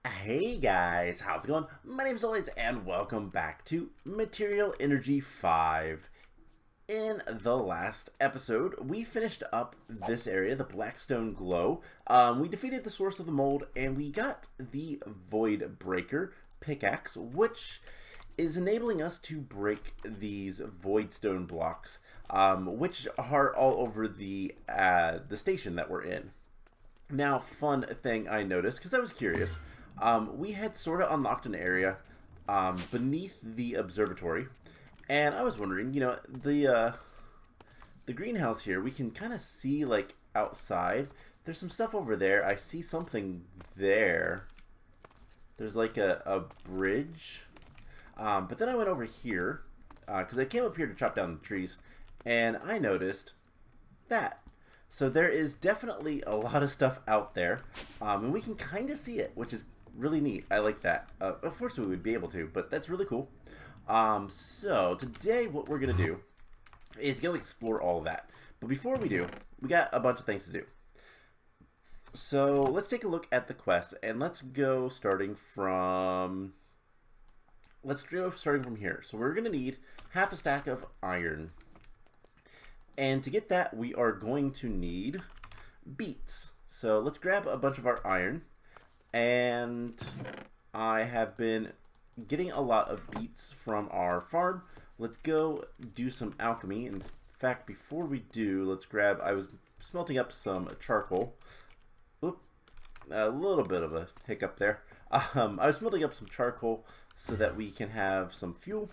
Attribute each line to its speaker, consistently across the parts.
Speaker 1: Hey guys, how's it going? My name's Always and welcome back to Material Energy 5. In the last episode, we finished up this area, the Blackstone Glow. We defeated the source of the mold and we got the Void Breaker pickaxe, which is enabling us to break these Voidstone blocks, which are all over the station that we're in. Now, fun thing I noticed, because I was curious, we had sort of unlocked an area beneath the observatory, and I was wondering, the greenhouse here, we can kind of see, like, outside. There's some stuff over there. I see something there. There's, like, a bridge. But then I went over here, because I came up here to chop down the trees, and I noticed that. So there is definitely a lot of stuff out there, and we can kind of see it, which is really neat. I like that. Of course we would be able to, but that's really cool. So today what we're going to do is go explore all of that. But before we do, we got a bunch of things to do. So let's take a look at the quests, and let's go starting from here. So we're going to need half a stack of iron. And to get that, we are going to need beets. So let's grab a bunch of our iron. And I have been getting a lot of beets from our farm. Let's go do some alchemy. In fact, before we do, let's grab, I was smelting up some charcoal. Oop, a little bit of a hiccup there. I was smelting up some charcoal so that we can have some fuel.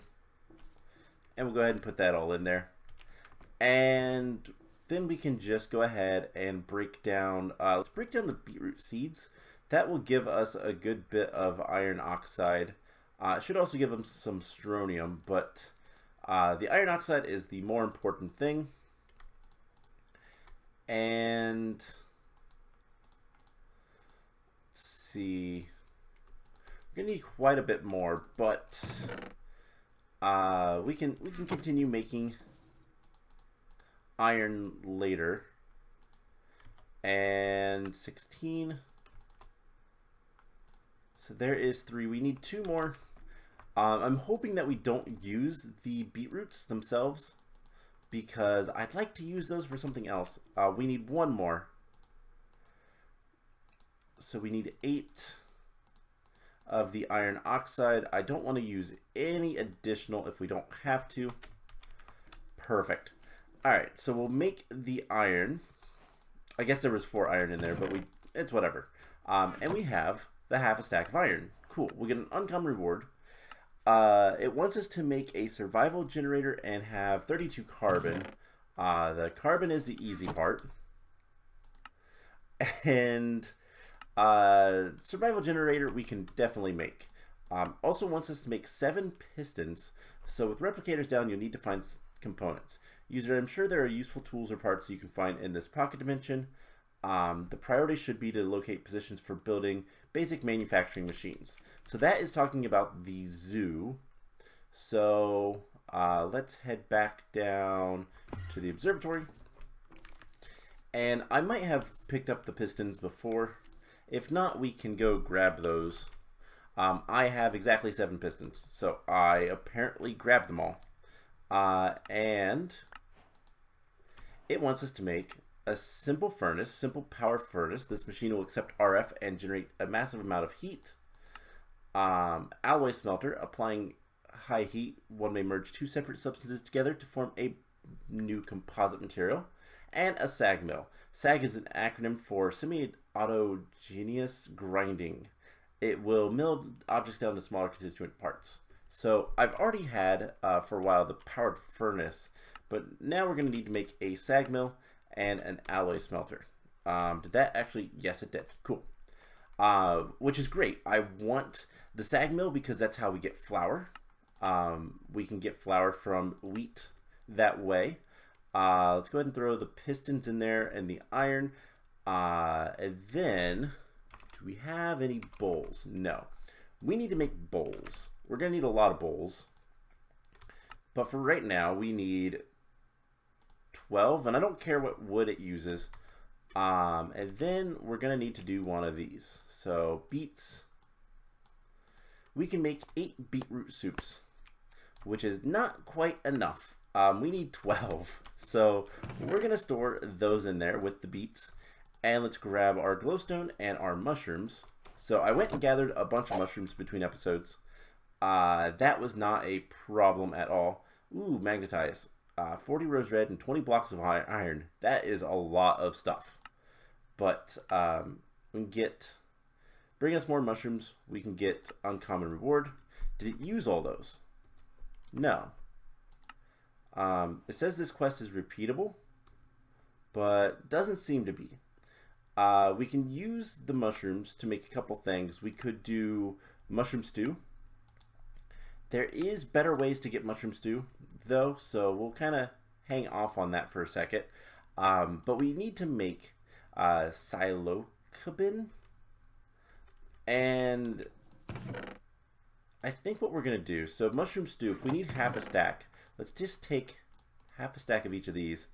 Speaker 1: And we'll go ahead and put that all in there. And then we can just go ahead and break down, let's break down the beetroot seeds. That will give us a good bit of iron oxide. It should also give them some strontium, but the iron oxide is the more important thing. And let's see, we're gonna need quite a bit more, but we can continue making iron later. And 16. So there is 3. We need 2 more. I'm hoping that we don't use the beetroots themselves, because I'd like to use those for something else. We need 1 more. So we need 8 of the iron oxide. I don't want to use any additional if we don't have to. Perfect. Alright, so we'll make the iron. I guess there was 4 iron in there, but it's whatever. And we have the half a stack of iron. Cool. We get an uncommon reward. It wants us to make a survival generator and have 32 carbon. The carbon is the easy part. And survival generator we can definitely make. Also wants us to make 7 pistons. So with replicators down, you'll need to find components. User, I'm sure there are useful tools or parts you can find in this pocket dimension. The priority should be to locate positions for building basic manufacturing machines. So that is talking about the zoo. So let's head back down to the observatory. And I might have picked up the pistons before. If not, we can go grab those. I have exactly 7 pistons, so I apparently grabbed them all. And it wants us to make a simple furnace, simple power furnace. This machine will accept RF and generate a massive amount of heat. Alloy smelter, applying high heat, one may merge 2 separate substances together to form a new composite material. And a sag mill. Sag is an acronym for semi-autogenous grinding. It will mill objects down to smaller constituent parts. So I've already had for a while the powered furnace, but now we're going to need to make a sag mill and an alloy smelter. Did that actually? Yes, it did. Cool. Which is great. I want the sag mill because that's how we get flour. We can get flour from wheat that way. Let's go ahead and throw the pistons in there and the iron. And then, do we have any bowls? No. We need to make bowls. We're going to need a lot of bowls. But for right now, we need 12. And I don't care what wood it uses. And then we're going to need to do one of these. So, beets. we can make 8 beetroot soups, which is not quite enough. We need 12. So we're going to store those in there with the beets. And let's grab our glowstone and our mushrooms. So I went and gathered a bunch of mushrooms between episodes. That was not a problem at all. Ooh, magnetize. 40 rose red and 20 blocks of iron. That is a lot of stuff. But we can bring us more mushrooms. We can get uncommon reward. Did it use all those? No. It says this quest is repeatable, but doesn't seem to be. We can use the mushrooms to make a couple things. We could do mushroom stew. There is better ways to get mushroom stew, though, so we'll kind of hang off on that for a second. But we need to make psilocybin, and I think what we're going to do, so mushroom stew, if we need half a stack, let's just take half a stack of each of these.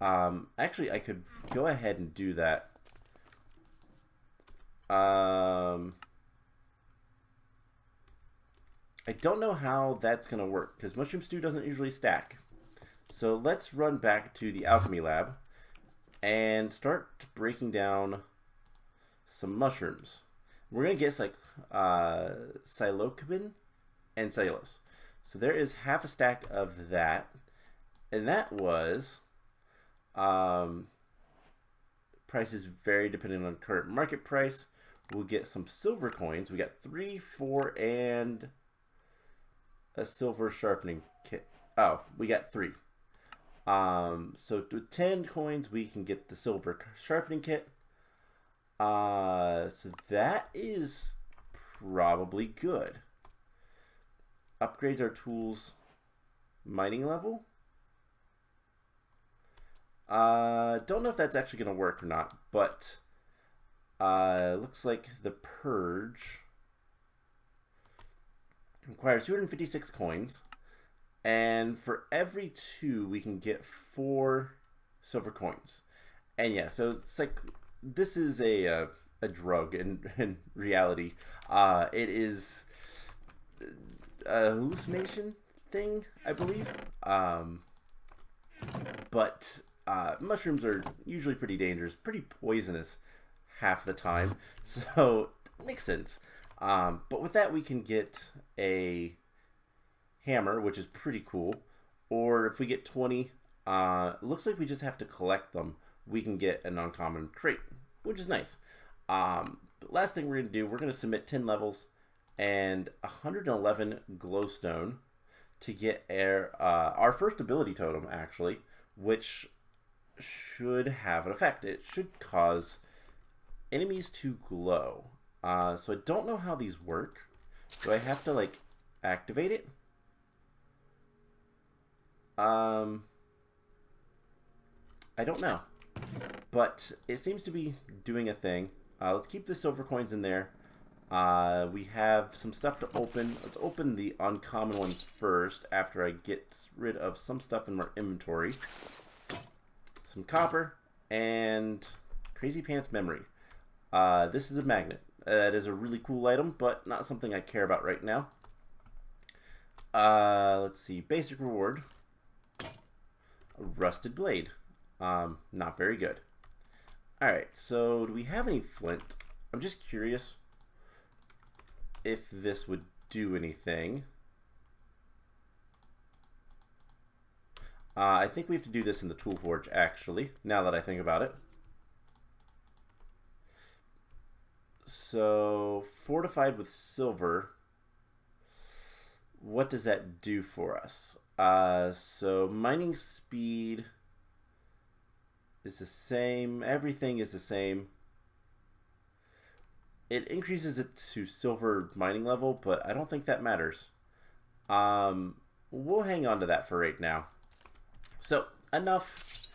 Speaker 1: Actually, I could go ahead and do that. I don't know how that's going to work, because mushroom stew doesn't usually stack. So let's run back to the alchemy lab and start breaking down some mushrooms. We're going to get like psilocybin and cellulose. So there is half a stack of that. And that was prices vary depending on current market price. We'll get some silver coins. We got 3, 4, and a silver sharpening kit. Oh, we got 3. So with 10 coins, we can get the silver sharpening kit. So that is probably good. Upgrades our tools mining level. Don't know if that's actually going to work or not, but looks like the purge requires 256 coins, and for every 2 we can get 4 silver coins. And yeah, so it's like this is a drug in reality. It is a hallucination thing, I believe. But mushrooms are usually pretty dangerous, pretty poisonous half the time, so it makes sense. But with that, we can get a hammer, which is pretty cool. Or if we get 20, it looks like we just have to collect them. We can get an uncommon crate, which is nice. The last thing we're going to do, we're going to submit 10 levels and 111 glowstone to get our first ability totem, actually, which should have an effect. It should cause enemies to glow. So I don't know how these work. Do I have to like activate it? I don't know, but it seems to be doing a thing. Let's keep the silver coins in there. We have some stuff to open. Let's open the uncommon ones first after I get rid of some stuff in our inventory. Some copper and Crazy Pants memory. This is a magnet. That is a really cool item, but not something I care about right now. Let's see. Basic reward. A rusted blade. Not very good. Alright, so do we have any flint? I'm just curious if this would do anything. I think we have to do this in the tool forge, actually, now that I think about it. So, fortified with silver, what does that do for us? So, mining speed is the same. Everything is the same. It increases it to silver mining level, but I don't think that matters. We'll hang on to that for right now. So, enough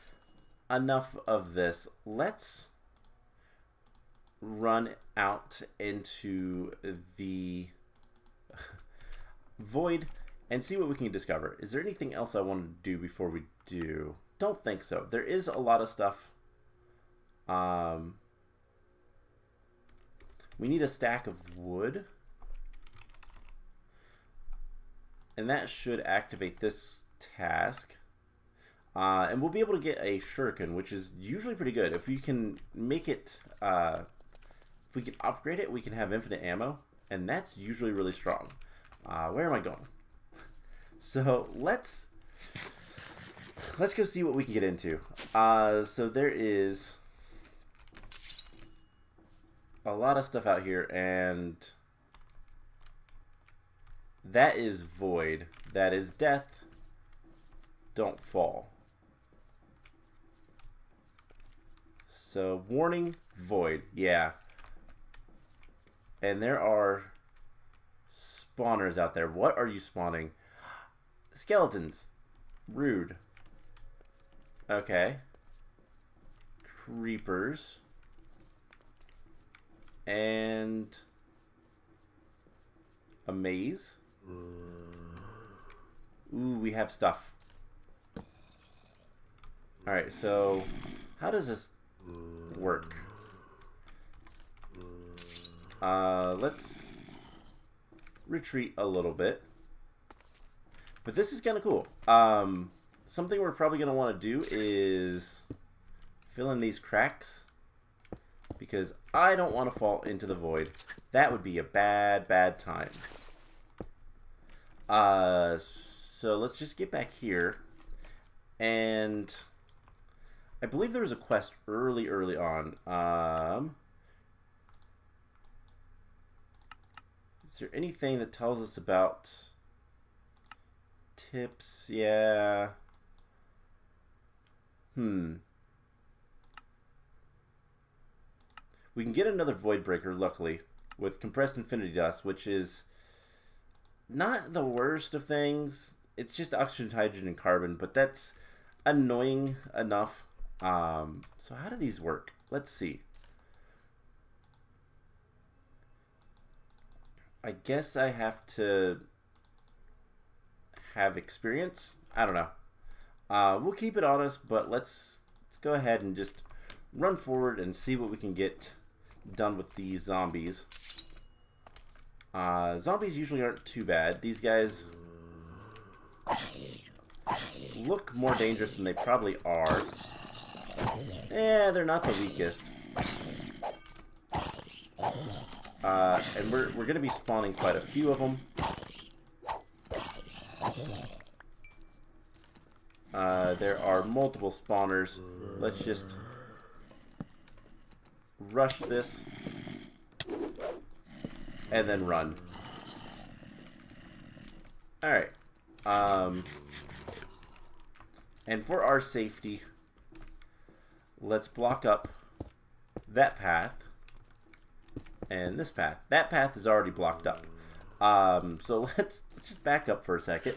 Speaker 1: of this. Let's run out into the void and see what we can discover. Is there anything else I want to do before we do? Don't think so. There is a lot of stuff. We need a stack of wood. And that should activate this task. And we'll be able to get a shuriken, which is usually pretty good. If we can make it, if we can upgrade it, we can have infinite ammo. And that's usually really strong. Where am I going? So let's go see what we can get into. So there is a lot of stuff out here, and that is void. That is death. Don't fall. So warning, void. Yeah. And there are spawners out there. What are you spawning? Skeletons. Rude. Okay. Creepers. And a maze. Ooh, we have stuff. Alright, so how does this work? Let's retreat a little bit. But this is kind of cool. Something we're probably going to want to do is fill in these cracks, because I don't want to fall into the void. That would be a bad, bad time. So let's just get back here. And I believe there was a quest early on. Is there anything that tells us about tips? Yeah. We can get another void breaker, luckily, with compressed infinity dust, which is not the worst of things. It's just oxygen, hydrogen, and carbon, but that's annoying enough. So how do these work? Let's see. I guess I have to have experience. I don't know. We'll keep it on us, but let's go ahead and just run forward and see what we can get done with these zombies. Zombies usually aren't too bad. These guys look more dangerous than they probably are. Yeah, they're not the weakest. And we're going to be spawning quite a few of them. There are multiple spawners. Let's just rush this and then run. Alright. And for our safety, let's block up that path and this path. That path is already blocked up. So let's just back up for a second.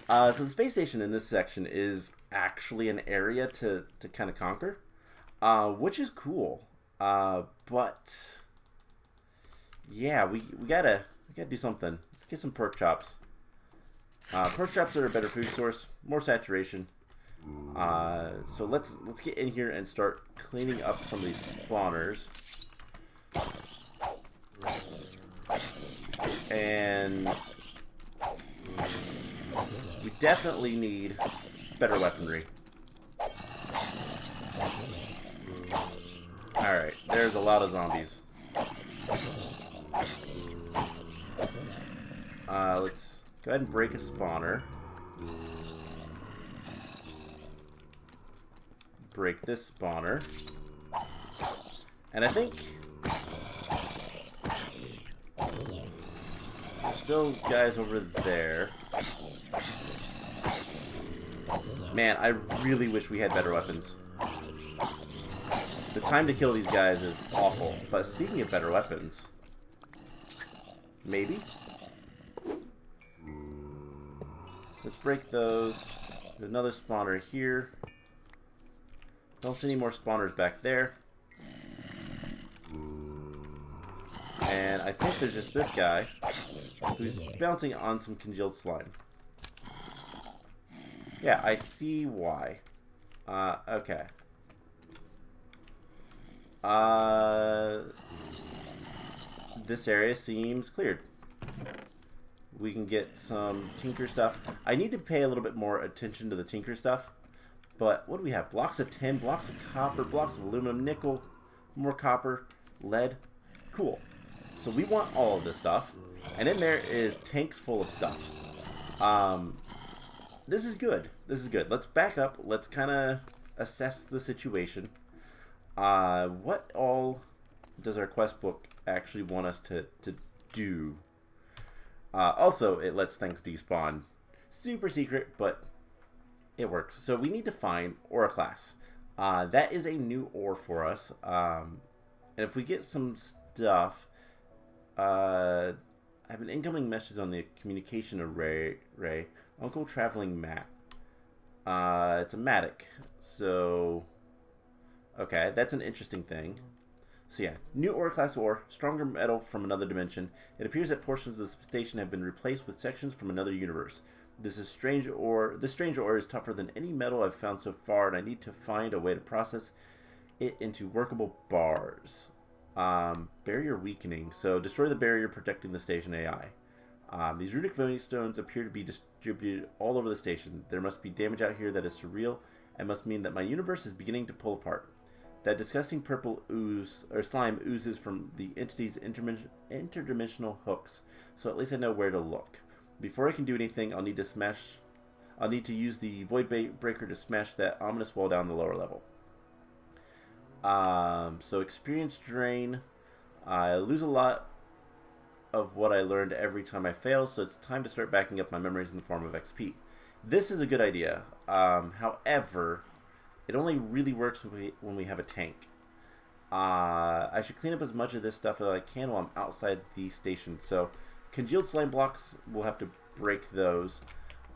Speaker 1: So the space station in this section is actually an area to kind of conquer, which is cool. But yeah, we gotta do something. Let's get some pork chops. Pork chops are a better food source, more saturation. So let's get in here and start cleaning up some of these spawners. And we definitely need better weaponry. Alright, there's a lot of zombies. Let's go ahead and break a spawner. Break this spawner. And I think there's still guys over there. Man, I really wish we had better weapons. The time to kill these guys is awful. But speaking of better weapons, maybe? Let's break those. There's another spawner here. Don't see any more spawners back there. And I think there's just this guy who's bouncing on some congealed slime. Yeah, I see why. Okay. This area seems cleared. We can get some tinker stuff. I need to pay a little bit more attention to the tinker stuff. But what do we have? Blocks of tin, blocks of copper, blocks of aluminum, nickel, more copper, lead. Cool. So we want all of this stuff. And then there is tanks full of stuff. This is good. This is good. Let's back up. Let's kind of assess the situation. What all does our quest book actually want us to do? Also, it lets things despawn. Super secret, but it works. So we need to find ore class. That is a new ore for us. And if we get some stuff, I have an incoming message on the communication array. Uncle Traveling Mat. It's a matic. So, okay, that's an interesting thing. So yeah, new ore class ore, stronger metal from another dimension. It appears that portions of the station have been replaced with sections from another universe. This strange ore is tougher than any metal I've found so far, and I need to find a way to process it into workable bars. Barrier weakening. So destroy the barrier protecting the station AI. These runic Voidstones appear to be distributed all over the station. There must be damage out here that is surreal and must mean that my universe is beginning to pull apart. That disgusting purple ooze or slime oozes from the entity's interdimensional hooks, so at least I know where to look. Before I can do anything, I'll need to use the void breaker to smash that ominous wall down the lower level. So experience drain. I lose a lot of what I learned every time I fail, so it's time to start backing up my memories in the form of XP. This is a good idea. However, it only really works when we have a tank. I should clean up as much of this stuff as I can while I'm outside the station. So, congealed slime blocks, we'll have to break those.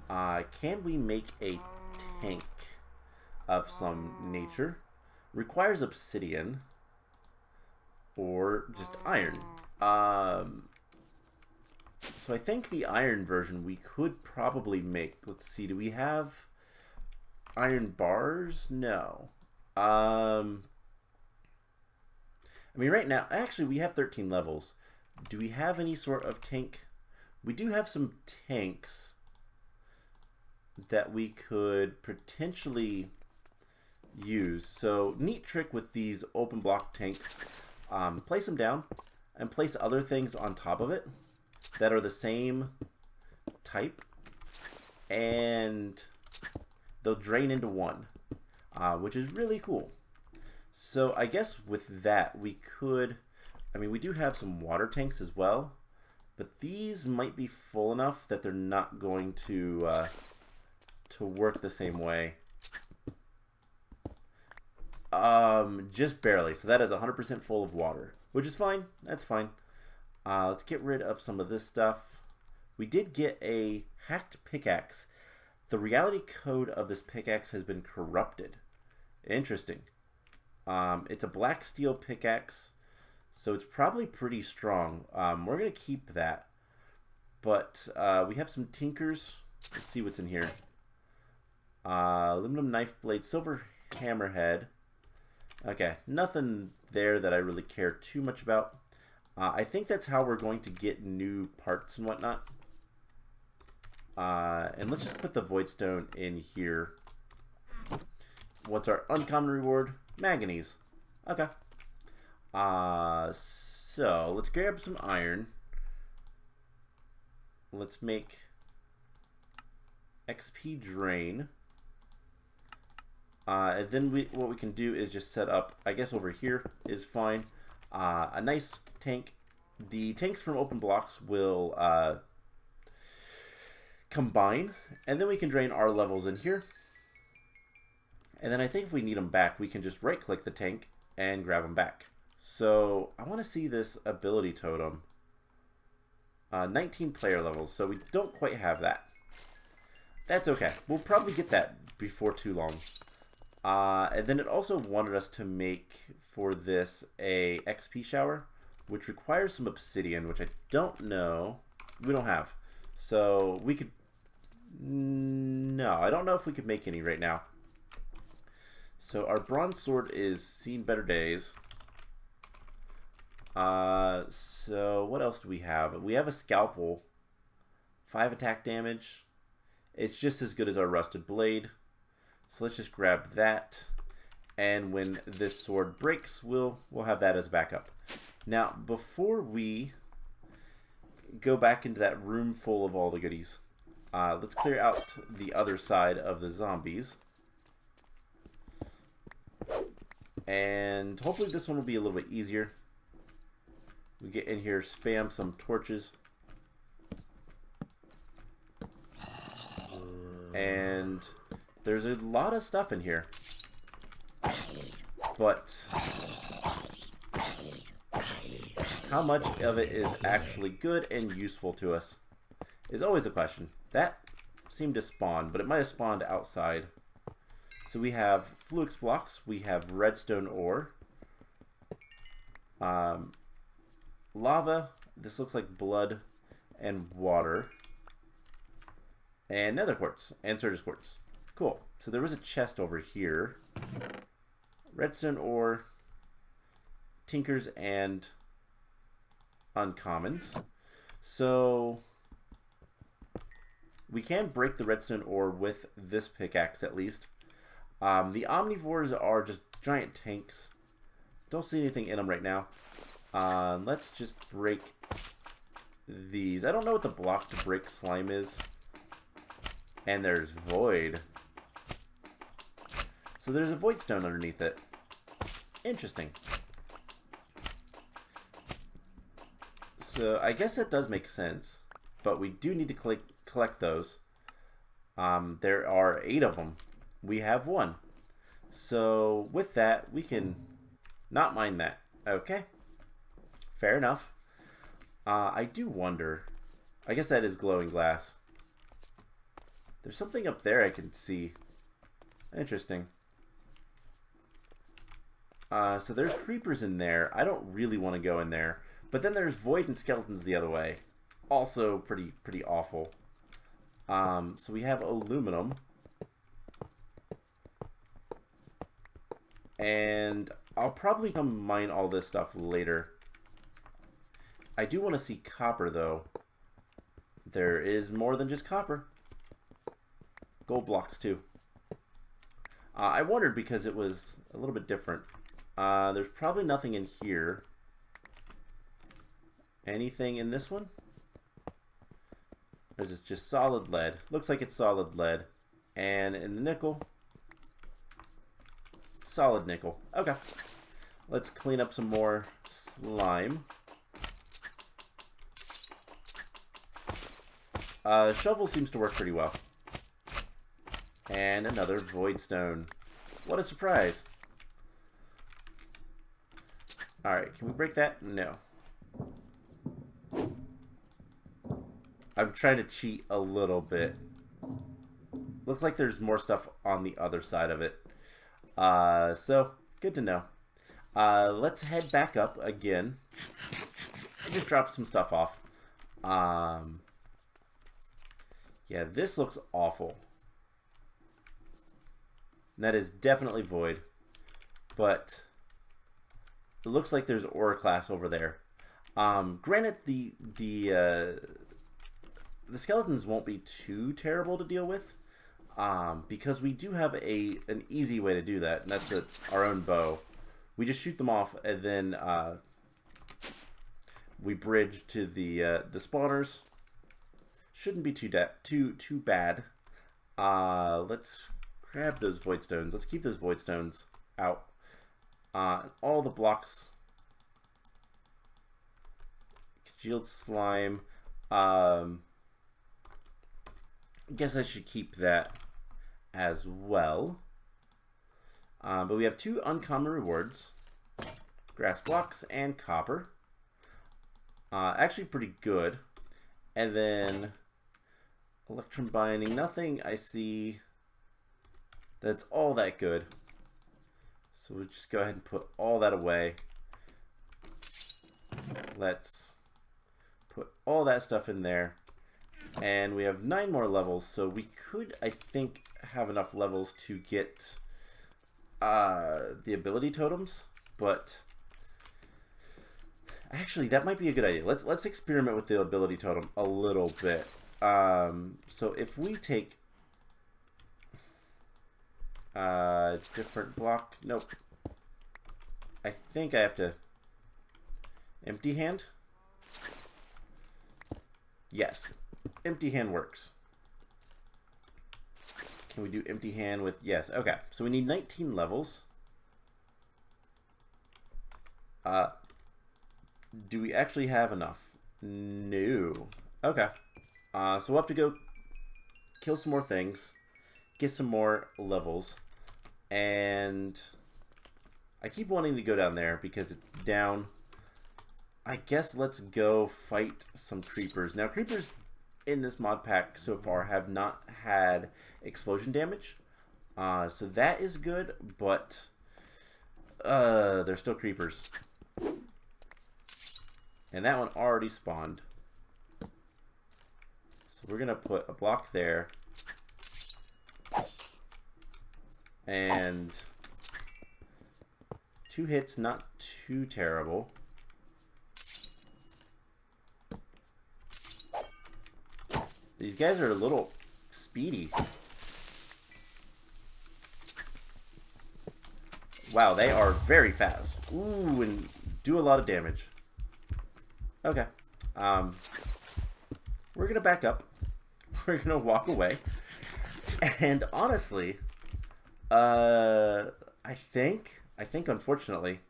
Speaker 1: Can we make a tank of some nature? Requires obsidian or just iron. So I think the iron version we could probably make. Let's see, do we have iron bars? No. I mean, right now, actually, we have 13 levels. Do we have any sort of tank? We do have some tanks that we could potentially use. So, neat trick with these open block tanks. Place them down and place other things on top of it that are the same type. And they'll drain into one, which is really cool. So I guess with that we could, I mean, we do have some water tanks as well, but these might be full enough that they're not going to work the same way. Just barely. So that is 100% full of water, which is fine. That's fine. Let's get rid of some of this stuff. We did get a hacked pickaxe. The reality code of this pickaxe has been corrupted. Interesting. It's a black steel pickaxe, so it's probably pretty strong. We're going to keep that. But we have some tinkers. Let's see what's in here. Aluminum knife blade, silver hammerhead. Okay, nothing there that I really care too much about. I think that's how we're going to get new parts and whatnot. And let's just put the Voidstone in here. What's our uncommon reward? Manganese. Okay. So let's grab some iron. Let's make XP drain. And then what we can do is just set up, I guess over here is fine, a nice tank. The tanks from open blocks will combine, and then we can drain our levels in here. And then I think if we need them back, we can just right click the tank and grab them back. So I want to see this ability totem. 19 player levels, so we don't quite have that. That's okay. We'll probably get that before too long. And then it also wanted us to make for this a XP shower, which requires some obsidian, which I don't know. We don't have. So we could... No, I don't know if we could make any right now. So our bronze sword is seen better days. So what else do we have? We have a scalpel. 5 attack damage. It's just as good as our rusted blade. So let's just grab that. And when this sword breaks, we'll have that as backup. Now, before we go back into that room full of all the goodies, let's clear out the other side of the zombies. And hopefully this one will be a little bit easier. We get in here, spam some torches. And there's a lot of stuff in here. But how much of it is actually good and useful to us is always a question. That seemed to spawn, but it might have spawned outside. So we have flux blocks, we have redstone ore, lava, this looks like blood and water, and nether quartz and surge quartz. Cool. So there was a chest over here. Redstone ore, tinkers, and uncommons. So we can break the redstone ore with this pickaxe at least. The omnivores are just giant tanks. Don't see anything in them right now. Let's just break these. I don't know what the block to break slime is. And there's void. So there's a voidstone underneath it. Interesting. So I guess that does make sense. But we do need to collect those. There are 8 of them. We have 1. So with that, we can not mine that. Okay. Fair enough. I do wonder. I guess that is glowing glass. There's something up there I can see. Interesting. So there's creepers in there. I don't really want to go in there. But then there's void and skeletons the other way. Also pretty awful. So we have aluminum. And I'll probably come mine all this stuff later. I do want to see copper though. There is more than just copper. Gold blocks too. I wondered because it was a little bit different. There's probably nothing in here. Anything in this one? Or is it just solid lead? Looks like it's solid lead. And in the nickel, solid nickel. Okay. Let's clean up some more slime. Shovel seems to work pretty well. And another voidstone. What a surprise. Alright, can we break that? No. I'm trying to cheat a little bit. Looks like there's more stuff on the other side of it. So, good to know. Let's head back up again. And just drop some stuff off. Yeah, this looks awful. And that is definitely void. But it looks like there's ore class over there. Granted, the skeletons won't be too terrible to deal with. Because we do have an easy way to do that, and that's our own bow. We just shoot them off, and then we bridge to the spawners. Shouldn't be too bad. Let's grab those voidstones. Let's keep those voidstones out. All the blocks. Congealed slime. I guess I should keep that as well. But we have 2 uncommon rewards. Grass blocks and copper. Actually pretty good. And then electrum binding. Nothing I see that's all that good. So we'll just go ahead and put all that away. Let's put all that stuff in there. And we have 9 more levels, so we could, I think, have enough levels to get the ability totems. But actually, that might be a good idea. Let's experiment with the ability totem a little bit. So if we take different block, nope. I think I have to empty hand. Yes, empty hand works. Can we do empty hand with, yes, okay. So we need 19 levels. Do we actually have enough? No. Okay. So we'll have to go kill some more things, get some more levels, and I keep wanting to go down there because it's down. I guess let's go fight some creepers. Now, creepers in this mod pack so far have not had explosion damage, so that is good, but they're still creepers. And that one already spawned. So we're gonna put a block there. And 2 hits, not too terrible. These guys are a little speedy. Wow, they are very fast. Ooh, and do a lot of damage. Okay. We're gonna back up. We're gonna walk away. And honestly, I think unfortunately,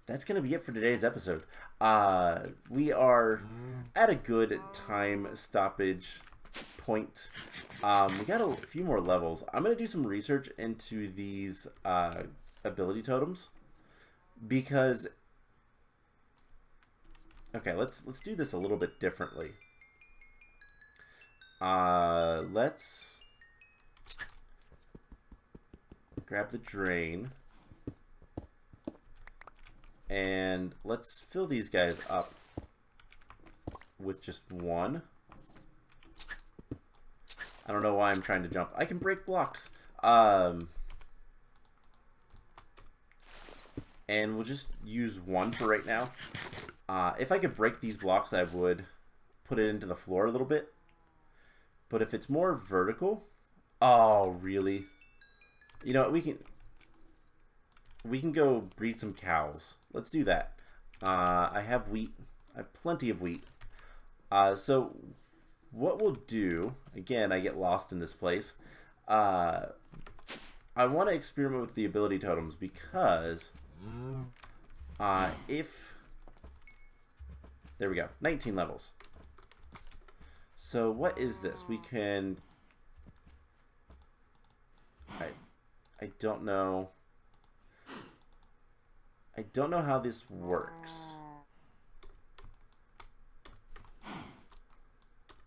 Speaker 1: that's gonna be it for today's episode. We are at a good time stoppage point. We got a few more levels. I'm gonna do some research into these ability totems because okay, let's do this a little bit differently. Let's grab the drain and let's fill these guys up with just one. I don't know why I'm trying to jump. I can break blocks. And we'll just use one for right now. If I could break these blocks, I would put it into the floor a little bit. But if it's more vertical... Oh, really? You know what, we can go breed some cows. Let's do that. I have wheat. I have plenty of wheat. So what we'll do... Again, I get lost in this place. I want to experiment with the ability totems because... There we go. 19 levels. So what is this? We can... I don't know. I don't know how this works.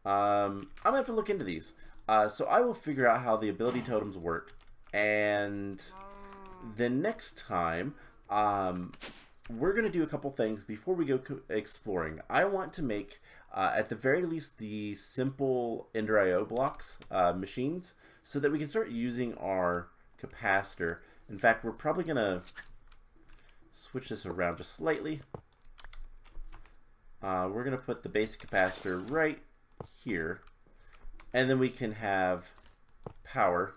Speaker 1: I'm gonna have to look into these. So I will figure out how the ability totems work, and the next time we're gonna do a couple things before we go exploring. I want to make at the very least the simple Ender IO blocks machines so that we can start using our capacitor. In fact, we're probably gonna switch this around just slightly. We're gonna put the basic capacitor right here, and then we can have power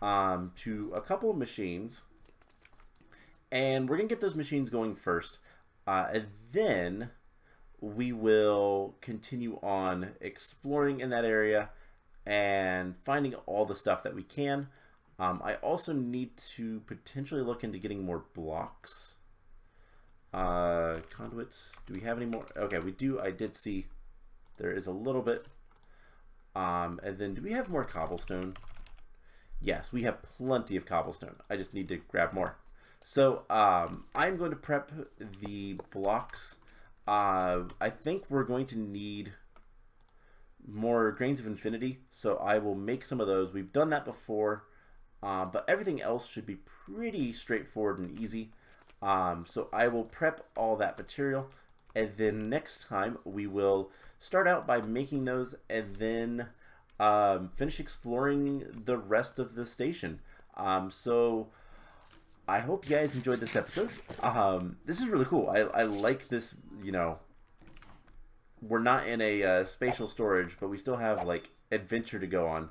Speaker 1: to a couple of machines, and we're gonna get those machines going first, and then we will continue on exploring in that area and finding all the stuff that we can. I also need to potentially look into getting more blocks. Conduits, do we have any more? Okay, we do. I did see there is a little bit. And then do we have more cobblestone? Yes, we have plenty of cobblestone. I just need to grab more. So I'm going to prep the blocks. I think we're going to need more grains of infinity, so I will make some of those. We've done that before, but everything else should be pretty straightforward and easy. So I will prep all that material, and then next time we will start out by making those, and then finish exploring the rest of the station. So I hope you guys enjoyed this episode. This is really cool. I like this, you know, we're not in a spatial storage, but we still have like adventure to go on.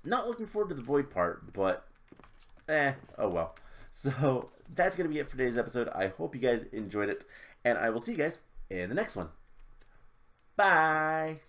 Speaker 1: Not looking forward to the void part, but oh well. So that's going to be it for today's episode. I hope you guys enjoyed it, and I will see you guys in the next one. Bye!